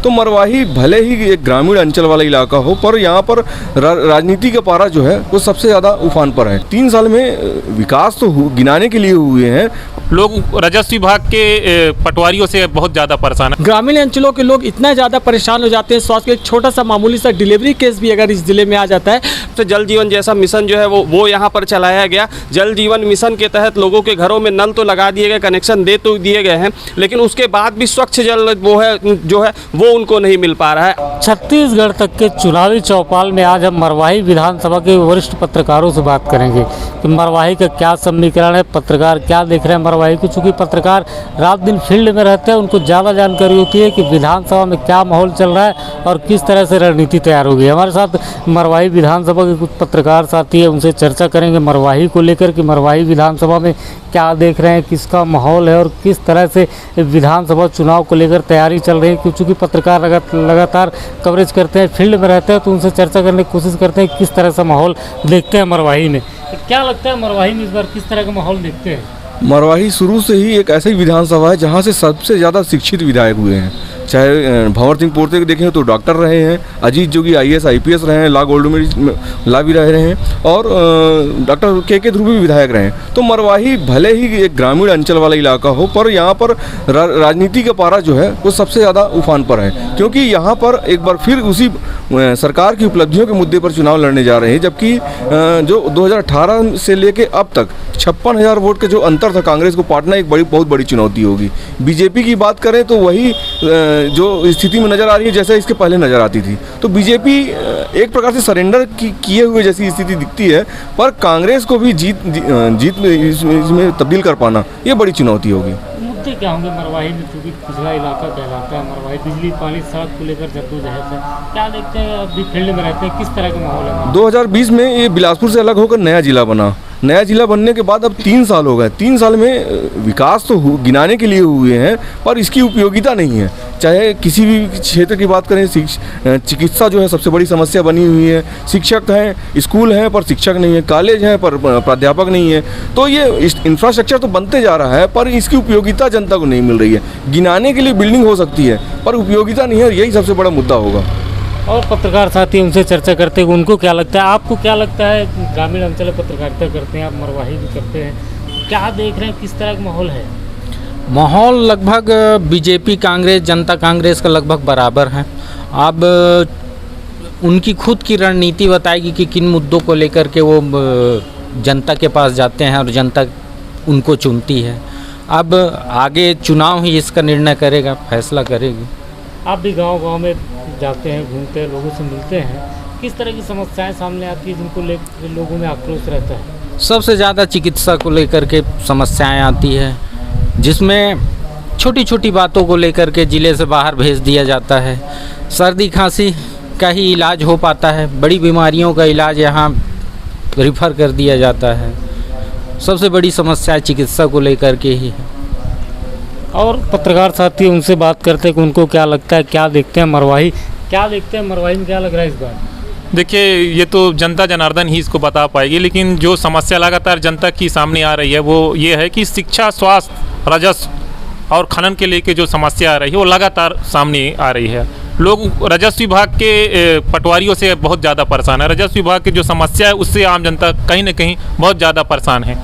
तो मरवाही भले ही एक ग्रामीण अंचल वाला इलाका हो, पर यहाँ पर राजनीति का पारा जो है वो सबसे ज़्यादा उफान पर है। 3 साल में विकास तो गिनाने के लिए हुए हैं। लोग राजस्व विभाग के पटवारियों से बहुत ज़्यादा परेशान है। ग्रामीण अंचलों के लोग इतना ज़्यादा परेशान हो जाते हैं, स्वास्थ्य का एक छोटा सा मामूली सा डिलीवरी केस भी अगर इस जिले में आ जाता है तो जल जीवन जैसा मिशन जो है वो यहाँ पर चलाया गया। जल जीवन मिशन के तहत लोगों के घरों में नल तो लगा दिए गए, कनेक्शन दे तो दिए गए हैं, लेकिन उसके बाद भी स्वच्छ जल जो है वो उनको नहीं मिल पा रहा है। छत्तीसगढ़ तक के चुनावी चौपाल में आज हम मरवाही विधानसभा के वरिष्ठ पत्रकारों से बात करेंगे कि मरवाही का क्या समीकरण है, पत्रकार क्या देख रहे हैं मरवाही को। चूँकि पत्रकार रात दिन फील्ड में रहते हैं, उनको ज़्यादा जानकारी होती है कि विधानसभा में क्या माहौल चल रहा है और किस तरह से रणनीति तैयार होगी। हमारे साथ मरवाही विधानसभा के कुछ पत्रकार साथी है, उनसे चर्चा करेंगे मरवाही को लेकर कि मरवाही विधानसभा में क्या देख रहे हैं, किसका माहौल है और किस तरह से विधानसभा चुनाव को लेकर तैयारी चल रही है। क्योंकि पत्रकार लगातार कवरेज करते हैं, फील्ड में रहते हैं, तो उनसे चर्चा करने की कोशिश करते हैं किस तरह से माहौल देखते हैं मरवाही में। क्या लगता है मरवाही में इस बार किस तरह का माहौल देखते हैं? मरवाही शुरू से ही एक ऐसी विधानसभा है जहाँ से सबसे ज़्यादा शिक्षित विधायक हुए हैं। चाहे भंवर सिंह पोर्ते को देखें तो डॉक्टर रहे हैं, अजीत जोगी IAS IPS रहे हैं, ला भी रहे हैं, और डॉक्टर के ध्रुव भी विधायक रहे हैं। तो मरवाही भले ही एक ग्रामीण अंचल वाला इलाका हो, पर यहाँ पर राजनीति का पारा जो है वो सबसे ज़्यादा उफान पर है। क्योंकि यहाँ पर एक बार फिर उसी सरकार की उपलब्धियों के मुद्दे पर चुनाव लड़ने जा रहे हैं, जबकि जो 2018 से लेके अब तक 56,000 वोट के जो अंतर था, कांग्रेस को पाटना एक बहुत बड़ी चुनौती होगी। बीजेपी की बात करें तो वही जो स्थिति में नज़र आ रही है जैसे इसके पहले नज़र आती थी। तो बीजेपी एक प्रकार से सरेंडर किए हुए जैसी स्थिति दिखती है, पर कांग्रेस को भी जीत में इसमें तब्दील कर पाना ये बड़ी चुनौती होगी। मुद्दे क्या होंगे मरवाही में, क्योंकि पिछड़ा इलाका कहलाता है मरवाही, बिजली पानी सड़क को लेकर जद्दोजहद है, क्या देखते हैं? अभी फील्ड में रहते हैं, किस तरह का माहौल है? 2020 में ये बिलासपुर से अलग होकर नया जिला बना। नया जिला बनने के बाद अब 3 साल हो गए। 3 साल में विकास तो गिनाने के लिए हुए हैं, पर इसकी उपयोगिता नहीं है। चाहे किसी भी क्षेत्र की बात करें, चिकित्सा जो है सबसे बड़ी समस्या बनी हुई है। शिक्षक हैं, स्कूल हैं पर शिक्षक नहीं है, कॉलेज हैं पर प्राध्यापक नहीं है। तो ये इंफ्रास्ट्रक्चर तो बनते जा रहा है, पर इसकी उपयोगिता जनता को नहीं मिल रही है। गिनाने के लिए बिल्डिंग हो सकती है, पर उपयोगिता नहीं है, यही सबसे बड़ा मुद्दा होगा। और पत्रकार साथी उनसे चर्चा करते हैं उनको क्या लगता है। आपको क्या लगता है? ग्रामीण अंचल में पत्रकारिता करते हैं आप, मरवाही भी करते हैं, क्या देख रहे हैं, किस तरह का माहौल है? माहौल लगभग बीजेपी कांग्रेस जनता कांग्रेस का लगभग बराबर है। अब उनकी खुद की रणनीति बताएगी कि किन मुद्दों को लेकर के वो जनता के पास जाते हैं और जनता उनको चुनती है। अब आगे चुनाव ही इसका निर्णय करेगा, फैसला करेगी। आप भी गांव-गांव में जाते हैं, घूमते हैं, लोगों से मिलते हैं, किस तरह की समस्याएं सामने आती है जिनको लेकर लोगों में आक्रोश रहता है? सबसे ज़्यादा चिकित्सा को लेकर के समस्याएं आती है, जिसमें छोटी छोटी बातों को लेकर के ज़िले से बाहर भेज दिया जाता है। सर्दी खांसी का ही इलाज हो पाता है, बड़ी बीमारियों का इलाज यहाँ रिफ़र कर दिया जाता है। सबसे बड़ी समस्या चिकित्सा को लेकर के ही है। और पत्रकार साथी उनसे बात करते हैं कि उनको क्या लगता है, क्या देखते हैं मरवाही, क्या देखते हैं मरवाही में, क्या लग रहा है इस बार? देखिए, ये तो जनता जनार्दन ही इसको बता पाएगी, लेकिन जो समस्या लगातार जनता की सामने आ रही है वो ये है कि शिक्षा, स्वास्थ्य, राजस्व और खनन के लेके जो समस्या आ रही है वो लगातार सामने आ रही है। लोग राजस्व विभाग के पटवारियों से बहुत ज़्यादा परेशान है। राजस्व विभाग की जो समस्या है उससे आम जनता कहीं ना कहीं बहुत ज़्यादा परेशान है।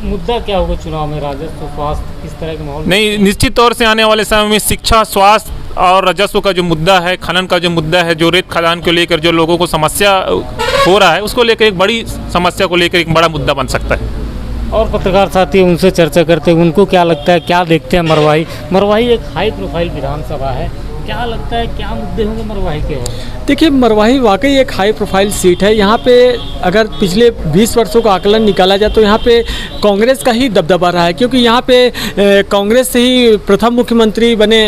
मुद्दा क्या होगा चुनाव में? राजस्व, स्वास्थ्य, किस तरह के माहौल? नहीं, निश्चित तौर से आने वाले समय में शिक्षा, स्वास्थ्य और राजस्व का जो मुद्दा है, खनन का जो मुद्दा है, जो रेत खदान को लेकर जो लोगों को समस्या हो रहा है, उसको लेकर एक बड़ी समस्या को लेकर एक बड़ा मुद्दा बन सकता है। और पत्रकार साथी उनसे चर्चा करते हैं उनको क्या लगता है, क्या देखते हैं मरवाही। मरवाही एक हाई प्रोफाइल विधानसभा है, क्या लगता है क्या मुद्दे होंगे मरवाही के? देखिए, मरवाही वाकई एक हाई प्रोफाइल सीट है। यहाँ पे अगर पिछले 20 वर्षों का आकलन निकाला जाए तो यहाँ पे कांग्रेस का ही दबदबा रहा है, क्योंकि यहाँ पे कांग्रेस से ही प्रथम मुख्यमंत्री बने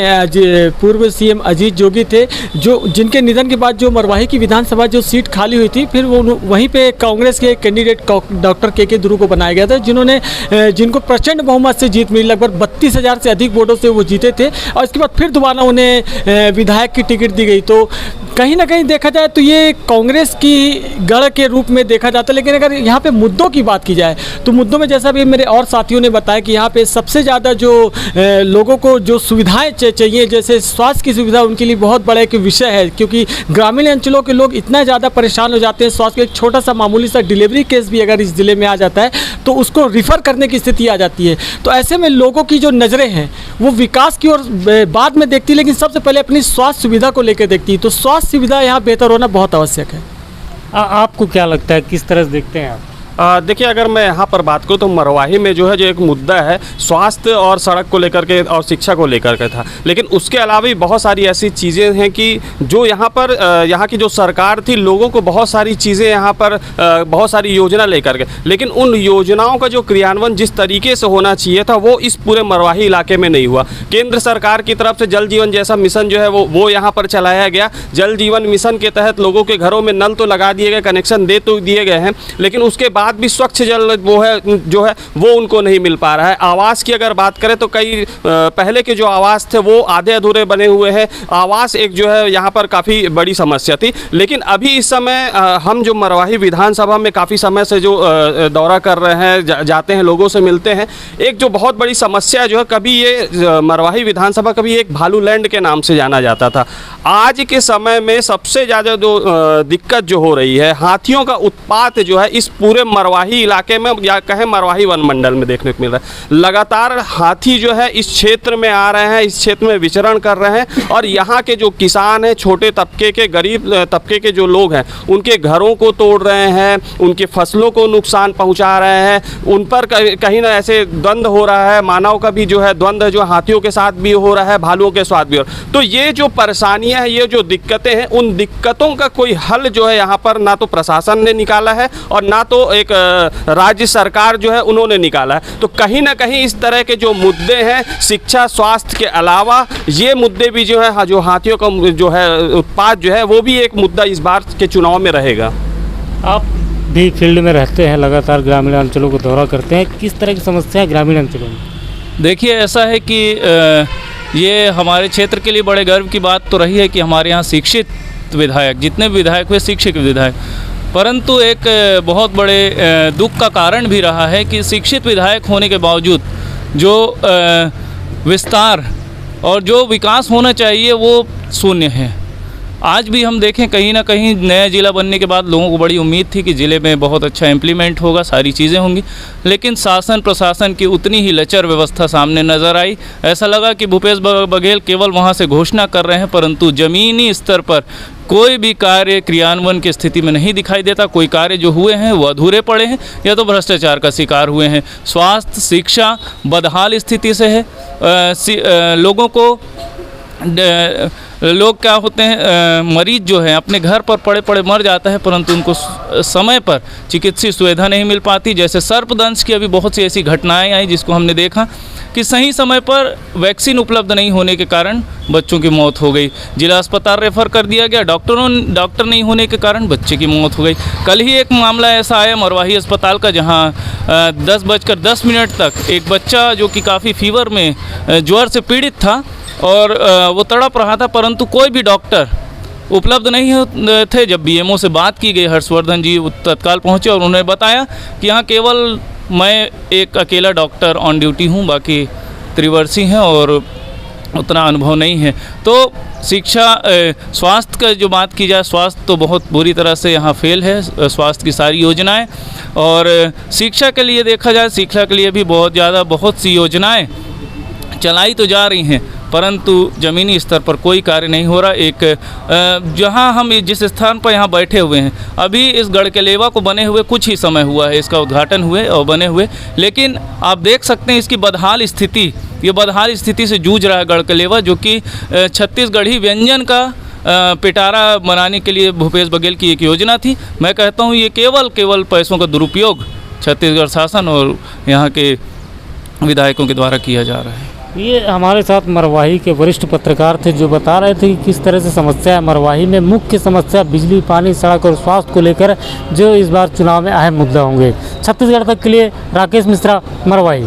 पूर्व CM अजीत जोगी थे, जो जिनके निधन के बाद जो मरवाही की विधानसभा जो सीट खाली हुई थी, फिर वो वहीं पे कांग्रेस के कैंडिडेट डॉक्टर के ध्रुव को बनाया गया था, जिनको प्रचंड बहुमत से जीत मिली। लगभग 32,000 से अधिक वोटों से वो जीते थे, और इसके बाद फिर दोबारा उन्हें विधायक की टिकट दी गई। तो कहीं ना कहीं देखा जाए तो ये कांग्रेस की गढ़ के रूप में देखा जाता है, लेकिन अगर यहाँ पे मुद्दों की बात की जाए तो मुद्दों में जैसा भी मेरे और साथियों ने बताया कि यहाँ पे सबसे ज़्यादा जो लोगों को जो सुविधाएं चाहिए, जैसे स्वास्थ्य की सुविधा उनके लिए बहुत बड़ा एक विषय है, क्योंकि ग्रामीण अंचलों के लोग इतना ज़्यादा परेशान हो जाते हैं। स्वास्थ्य का एक छोटा सा मामूली सा डिलीवरी केस भी अगर इस ज़िले में आ जाता है तो उसको रिफ़र करने की स्थिति आ जाती है। तो ऐसे में लोगों की जो नज़रें हैं वो विकास की ओर बाद में देखती है, लेकिन सबसे पहले अपनी स्वास्थ्य सुविधा को लेकर देखती है। तो स्वास्थ्य सुविधा यहाँ बेहतर होना बहुत आवश्यक है। आपको क्या लगता है, किस तरह से देखते हैं आप? देखिए, अगर मैं यहाँ पर बात करूँ तो मरवाही में जो है जो एक मुद्दा है स्वास्थ्य और सड़क को लेकर के और शिक्षा को लेकर के था, लेकिन उसके अलावा भी बहुत सारी ऐसी चीज़ें हैं कि जो यहाँ पर यहाँ की जो सरकार थी लोगों को बहुत सारी चीज़ें यहाँ पर बहुत सारी योजना लेकर के, लेकिन उन योजनाओं का जो क्रियान्वयन जिस तरीके से होना चाहिए था वो इस पूरे मरवाही इलाके में नहीं हुआ। केंद्र सरकार की तरफ से जल जीवन जैसा मिशन जो है वो यहाँ पर चलाया गया। जल जीवन मिशन के तहत लोगों के घरों में नल तो लगा दिए गए, कनेक्शन दे तो दिए गए हैं, लेकिन उसके बाद भी स्वच्छ जल वो है जो है वो उनको नहीं मिल पा रहा है। आवास की अगर बात करें तो कई पहले के जो आवास थे वो आधे अधूरे बने हुए हैं। आवास एक जो है यहाँ पर काफ़ी बड़ी समस्या थी, लेकिन अभी इस समय हम जो मरवाही विधानसभा में काफ़ी समय से जो दौरा कर रहे हैं, जाते हैं, लोगों से मिलते हैं, एक जो बहुत बड़ी समस्या जो है, कभी ये मरवाही विधानसभा कभी एक भालू लैंड के नाम से जाना जाता था। आज के समय में सबसे ज़्यादा जो दिक्कत जो हो रही है, हाथियों का उत्पात जो है इस पूरे मरवाही इलाके में या कहें मरवाही वन मंडल में देखने को मिल रहा है। लगातार हाथी जो है इस क्षेत्र में आ रहे हैं, इस क्षेत्र में विचरण कर रहे हैं और यहाँ के जो किसान हैं, छोटे तबके के, गरीब तबके के जो लोग हैं, उनके घरों को तोड़ रहे हैं, उनके फसलों को नुकसान पहुँचा रहे हैं। उन पर कहीं ना ऐसे द्वंद्व हो रहा है, मानव का भी जो है द्वंद्व जो हाथियों के साथ भी हो रहा है, भालुओं के साथ भी हो रहा है। तो ये जो परेशानियाँ हैं, ये जो दिक्कतें हैं, उन दिक्कतों का कोई हल जो है यहाँ पर ना तो प्रशासन ने निकाला है और ना तो एक राज्य सरकार जो है उन्होंने निकाला है। तो कहीं ना कहीं इस तरह के जो मुद्दे हैं, शिक्षा स्वास्थ्य के अलावा ये मुद्दे भी जो है, जो हाथियों का जो है उत्पात जो है, वो भी एक मुद्दा इस बार के चुनाव में रहेगा। आप भी फील्ड में रहते हैं, लगातार ग्रामीण अंचलों को दौरा करते हैं, किस तरह की समस्या है ग्रामीण अंचलों में? देखिए, ऐसा है कि ये हमारे क्षेत्र के लिए बड़े गर्व की बात तो रही है कि हमारे यहाँ शिक्षित विधायक, जितने भी विधायक हुए शिक्षित विधायक, परंतु एक बहुत बड़े दुख का कारण भी रहा है कि शिक्षित विधायक होने के बावजूद जो विस्तार और जो विकास होना चाहिए वो शून्य है। आज भी हम देखें, कहीं ना कहीं नया ज़िला बनने के बाद लोगों को बड़ी उम्मीद थी कि ज़िले में बहुत अच्छा इम्प्लीमेंट होगा, सारी चीज़ें होंगी, लेकिन शासन प्रशासन की उतनी ही लचर व्यवस्था सामने नज़र आई। ऐसा लगा कि भूपेश बघेल केवल वहाँ से घोषणा कर रहे हैं, परंतु ज़मीनी स्तर पर कोई भी कार्य क्रियान्वयन की स्थिति में नहीं दिखाई देता। कोई कार्य जो हुए हैं वो अधूरे पड़े हैं या तो भ्रष्टाचार का शिकार हुए हैं। स्वास्थ्य शिक्षा बदहाल स्थिति से है। लोगों को लोग क्या होते हैं, मरीज जो है अपने घर पर पड़े पड़े मर जाता है, परंतु उनको समय पर चिकित्सीय सुविधा नहीं मिल पाती। जैसे सर्पदंश की अभी बहुत सी ऐसी घटनाएं आई जिसको हमने देखा कि सही समय पर वैक्सीन उपलब्ध नहीं होने के कारण बच्चों की मौत हो गई। जिला अस्पताल रेफ़र कर दिया गया, डॉक्टर नहीं होने के कारण बच्चे की मौत हो गई। कल ही एक मामला ऐसा आया मरवाही अस्पताल का, जहां 10:10 तक एक बच्चा जो कि काफ़ी फीवर में ज्वर से पीड़ित था और वो तड़प रहा था, परंतु कोई भी डॉक्टर उपलब्ध नहीं थे। जब बीएमओ से बात की गई, हर्षवर्धन जी तत्काल पहुंचे और उन्होंने बताया कि यहाँ केवल मैं एक अकेला डॉक्टर ऑन ड्यूटी हूँ, बाकी त्रिवर्षी हैं और उतना अनुभव नहीं है। तो शिक्षा स्वास्थ्य का जो बात की जाए, स्वास्थ्य तो बहुत बुरी तरह से यहाँ फेल है, स्वास्थ्य की सारी योजनाएं। और शिक्षा के लिए देखा जाए, शिक्षा के लिए भी बहुत सी योजनाएं चलाई तो जा रही हैं, परंतु ज़मीनी स्तर पर कोई कार्य नहीं हो रहा। एक जहां हम जिस स्थान पर यहाँ बैठे हुए हैं, अभी इस गढ़कलेवा को बने हुए कुछ ही समय हुआ है, इसका उद्घाटन हुए और बने हुए, लेकिन आप देख सकते हैं इसकी बदहाल स्थिति, ये बदहाल स्थिति से जूझ रहा है गढ़कलेवा, जो कि छत्तीसगढ़ी व्यंजन का पिटारा बनाने के लिए भूपेश बघेल की एक योजना थी। मैं कहता हूँ ये केवल पैसों का दुरुपयोग छत्तीसगढ़ शासन और यहाँ के विधायकों के द्वारा किया जा रहा है। ये हमारे साथ मरवाही के वरिष्ठ पत्रकार थे जो बता रहे थे कि किस तरह से समस्या है मरवाही में। मुख्य समस्या बिजली, पानी, सड़क और स्वास्थ्य को लेकर जो इस बार चुनाव में अहम मुद्दा होंगे। छत्तीसगढ़ तक के लिए राकेश मिश्रा, मरवाही।